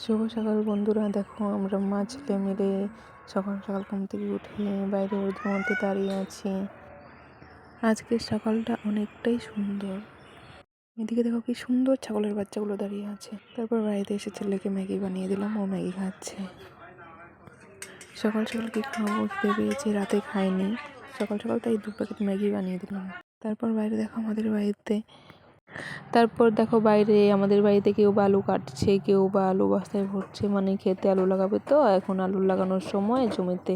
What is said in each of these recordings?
শুভ সকাল বন্ধুরা, দেখো আমরা মা ছেলে মিলে সকাল সকাল ঘুম থেকে উঠে বাইরে রোদের মধ্যে দাঁড়িয়ে আছি। আজকের সকালটা অনেকটাই সুন্দর। এদিকে দেখো কি সুন্দর ছাগলের বাচ্চাগুলো দাঁড়িয়ে আছে। তারপর বাড়িতে এসে ছেলেকে ম্যাগি বানিয়ে দিলাম, ও ম্যাগি খাচ্ছে। সকাল সকাল কি খাবো খেতে পেয়েছে, রাতে খাইনি। সকাল সকাল তাই 2 প্যাকেট ম্যাগি বানিয়ে দিলাম। তারপর বাইরে দেখো বাইরে আমাদের বাড়িতে কেউ বা আলু কাটছে, কেউ বা আলু বস্তায় ভরছে, মানে খেতে আলু লাগাবে। তো এখন আলু লাগানোর সময়, জমিতে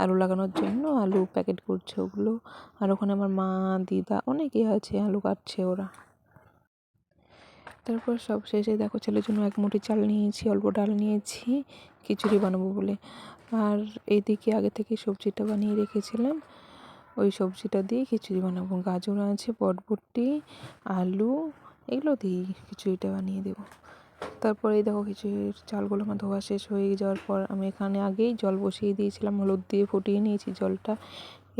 আলু লাগানোর জন্য আলু প্যাকেট করছে ওগুলো। আর ওখানে আমার মা, দিদা অনেকেই আছে, আলু কাটছে ওরা। তারপর সব শেষে দেখো ছেলের জন্য 1 মুঠি চাল নিয়েছি, অল্প ডাল নিয়েছি খিচুড়ি বানাবো বলে। আর এইদিকে আগে থেকে সবজিটা বানিয়ে রেখেছিলাম, ওই সবজিটা দিয়ে খিচুড়ি বানাবো। গাজর আছে, বরবটি, আলু, এগুলো দিয়েই খিচুড়িটা বানিয়ে দেবো। তারপরে এই দেখো খিচুড়ির চালগুলো আমার ধোয়া শেষ হয়ে যাওয়ার পর আমি এখানে আগেই জল বসিয়ে দিয়েছিলাম, হলুদ দিয়ে ফুটিয়ে নিয়েছি জলটা।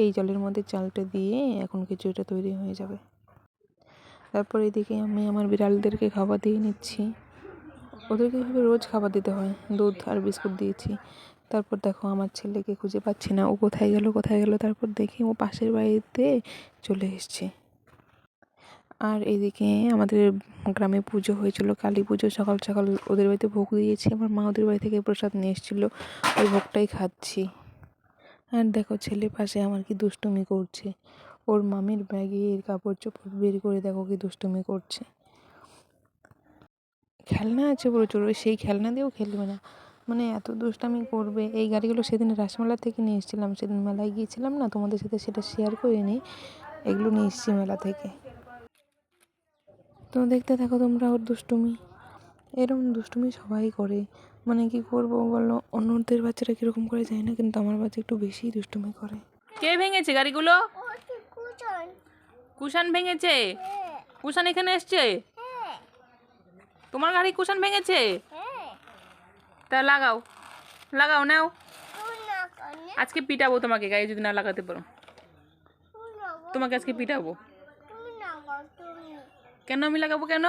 এই জলের মধ্যে চালটা দিয়ে এখন খিচুড়িটা তৈরি হয়ে যাবে। তারপর এদিকে আমি আমার বিড়ালদেরকে খাবার দিয়ে নিচ্ছি। ওদেরকে কীভাবে রোজ খাবার দিতে হয়, দুধ আর বিস্কুট দিয়েছি। তারপর দেখো আমার ছেলেকে খুঁজে পাচ্ছি না, ও কোথায় গেল। তারপর দেখি ও পাশের বাড়িতে চলে এসছে। আর এদিকে আমাদের গ্রামে পুজো হয়েছিল, কালী পুজো। সকাল সকাল ওদের বাড়িতে ভোগ দিয়েছি, আমার মা ওদের বাড়ি থেকে প্রসাদ নিয়ে এসেছিলো, ওই ভোগটাই খাচ্ছি। আর দেখো ছেলে পাশে আমার কি দুষ্টুমি করছে, ওর মামির ব্যাগের কাপড় চোপড় বের করে দেখো কি দুষ্টুমি করছে। খেলনা আছে প্রচুর, সেই খেলনা দিয়েও খেলবে না, মানে এত দুষ্টামি করবে। এই গাড়িগুলো সেদিন রাসমেলা থেকে নিয়ে এসেছিলাম, সেদিন মেলায় গিয়েছিলাম না, তোমাদের সাথে সেটা শেয়ার করিনি। এগুলো নিয়ে এসেছি মেলা থেকে। তো দেখতে থাকো তোমরা ওর দুষ্টুমি। এরকম দুষ্টুমি সবাই করে, মানে কি করবো বলো, অন্যদের বাচ্চারা কীরকম করে যায় না, কিন্তু আমার বাচ্চা একটু বেশিই দুষ্টুমি করে। কে ভেঙেছে গাড়িগুলো? কুশান ভেঙেছে? কুশান এখানে এসছে? তোমার গাড়ি কুশান ভেঙেছে? তা লাগাও, লাগাও, নাও। আজকে পিটাবো তোমাকে, গাড়ি যদি না লাগাতে পারো। তোমাকে আজকে পিটাবো। কেন আমি লাগাবো কেন?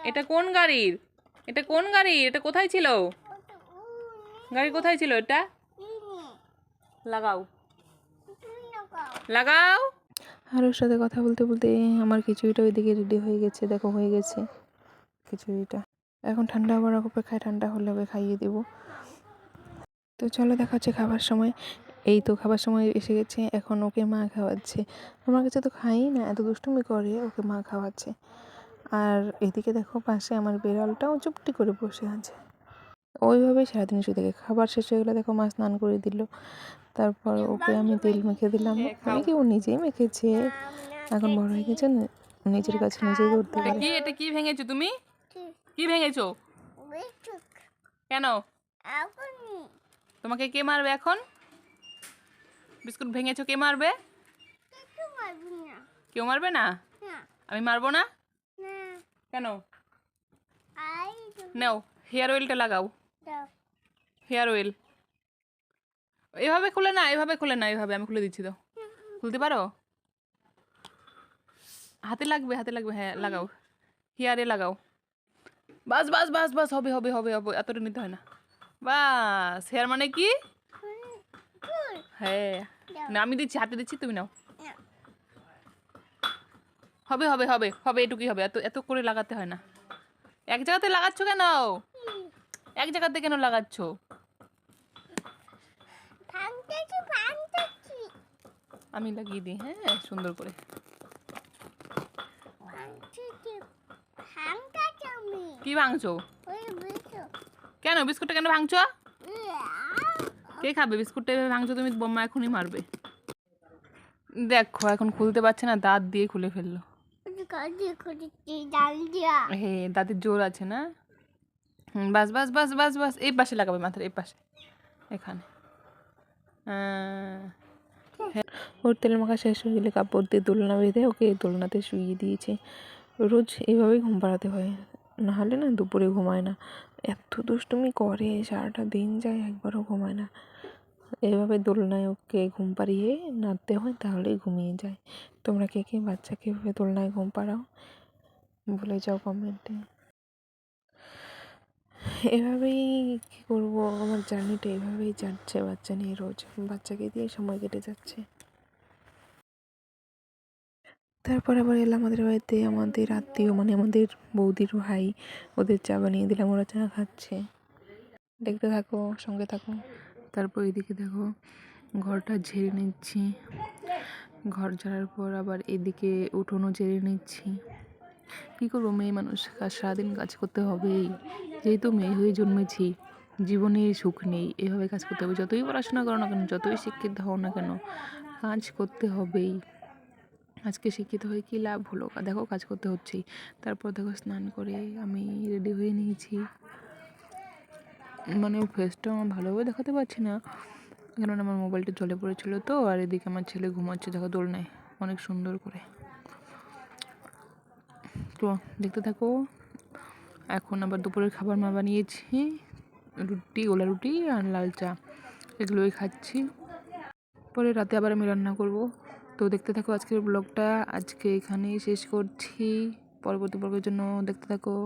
এটা কোন গাড়ির? এটা কোথায় ছিল? গাড়ি কোথায় ছিল এটা? লাগাও, লাগাও। আর ওর সাথে কথা বলতে বলতে আমার খিচুড়িটা ওইদিকে রেডি হয়ে গেছে, দেখো হয়ে গেছে খিচুড়িটা। এখন ঠান্ডা হবার অপেক্ষায়, ঠান্ডা হলে ওকে খাইয়ে দেবো। তো চলো দেখা হচ্ছে খাবার সময়। এই তো খাবার সময় এসে গেছে, এখন ওকে মা খাওয়াচ্ছে। আমার কাছে তো খাই না, এত দুষ্টুমি করে, ওকে মা খাওয়াচ্ছে। আর এদিকে দেখো পাশে আমার বিড়ালটাও চুপটি করে বসে আছে, ওইভাবেই সারাদিন শুয়ে থাকে। খাবার শেষ হয়ে গেলে দেখো মা স্নান করে দিল, তারপর ওকে আমি তেল মেখে দিলাম। আমি কি ও নিজেই মেখেছে, এখন বড় হয়ে গেছে, নিজের কাছে নিজেই করতে পারে। এটা কি ভেঙেছো তুমি? কি ভেঙেছো? কেন? তোমাকে কে মারবে এখন? বিস্কুট ভেঙেছো, কে মারবে? কেউ মারবে না? আমি মারবো না? কেন? নাও, হেয়ার অয়েলটা লাগাও। হেয়ার অয়েল এভাবে খুলে না, এভাবে আমি খুলে দিচ্ছি। তো খুলতে পারো? হাতে লাগবে, হ্যাঁ লাগাও, হেয়ারে লাগাও। বাস বাস বাস বাস, হবে হবে হবে হবে, এতটা নিতে হয় না। বাস, হেয়ার মানে কি? হ্যাঁ না, আমি দিচ্ছি, হাতে দিচ্ছি, তুমি নাও। হবে হবে হবে হবে, এটুকুই হবে, এত এত করে লাগাতে হয় না। এক জায়গাতে লাগাচ্ছ কেন? এক জায়গাতে কেন লাগাচ্ছ? আমি লাগিয়ে দিই, হ্যাঁ, সুন্দর করে। কি ভাঙছো? কেন বিস্কুটটা কেন ভাঙছো? কে খাবে বিস্কুটটা? এভাবে ভাঙছো তুমি, বোম্মা এখনই মারবে। দেখো এখন খুলতে পারছে না, দাঁত দিয়ে খুলে ফেললো। হ্যাঁ, দাঁতের জোর আছে না। বাস বাস বাস বাস বাস, এই পাশে লাগাবে, মাথার এই পাশে, এখানে। ওর তেল মাখা শেষ হয়ে গেলে কাপড় দিয়ে দোলনা বেঁধে ওকে দোলনাতে শুইয়ে দিয়েছে। রোজ এইভাবেই ঘুম পাড়াতে হয়, নাহলে না দুপুরে ঘুমায় না। এত দুষ্টুমি করে, সারাটা দিন যায়, একবারও ঘুমায় না। এভাবে দোলনায় ওকে ঘুম পাড়িয়ে নাড়তে হয়, তাহলেই ঘুমিয়ে যায়। তোমরা কে কে বাচ্চাকে এভাবে দোলনায় ঘুম পাড়াও? বলে যাও কমেন্টে। এভাবেই কী করবো, আমার জার্নিটা এভাবেই যাচ্ছে বাচ্চা নিয়ে, রোজ বাচ্চাকে দিয়ে সময় কেটে যাচ্ছে। তারপর আবার এলাম আমাদের বাড়িতে, আমাদের আত্মীয় মানে আমাদের বৌদির ভাই, ওদের চা বানিয়ে দিলাম, ওরা চা খাচ্ছে। দেখতে থাকো, সঙ্গে থাকো। তারপর এদিকে দেখো ঘরটা ঝেড়ে নিচ্ছি, ঘর ঝাড়ার পর আবার এদিকে উঠোনও ঝেড়ে নিচ্ছি। কী করবো, মেয়ে মানুষ, কাজ সারাদিন কাজ করতে হবেই, যেহেতু মেয়ে হয়ে জন্মেছি, জীবনে সুখ নেই, এভাবে কাজ করতে হবে। যতই পড়াশোনা করো না কেন, যতই শিক্ষিত হও না কেন, কাজ করতে হবেই। আজকে শিক্ষিত হয়ে কী লাভ হলো, দেখো কাজ করতে হচ্ছেই। তারপর দেখো স্নান করে আমি রেডি হয়ে নিয়েছি, মানে ফেসটা আমার ভালোভাবে দেখাতে পারছি না, কেননা আমার মোবাইলটা জলে পড়েছিল তো। আর এদিকে আমার ছেলে ঘুমাচ্ছে দেখো দোলনায় অনেক সুন্দর করে। তো দেখতে থাকো। এখন আবার দুপুরের খাবার মা বানিয়েছি, রুটি, গোলা রুটি আর লাল চা, এগুলোই খাচ্ছি। পরে রাতে আবার আমি রান্না করব। তো দেখতে থাকো আজকের ব্লগটা, আজকে এখানেই শেষ করছি। পরবর্তী ব্লগের জন্য দেখতে থাকো।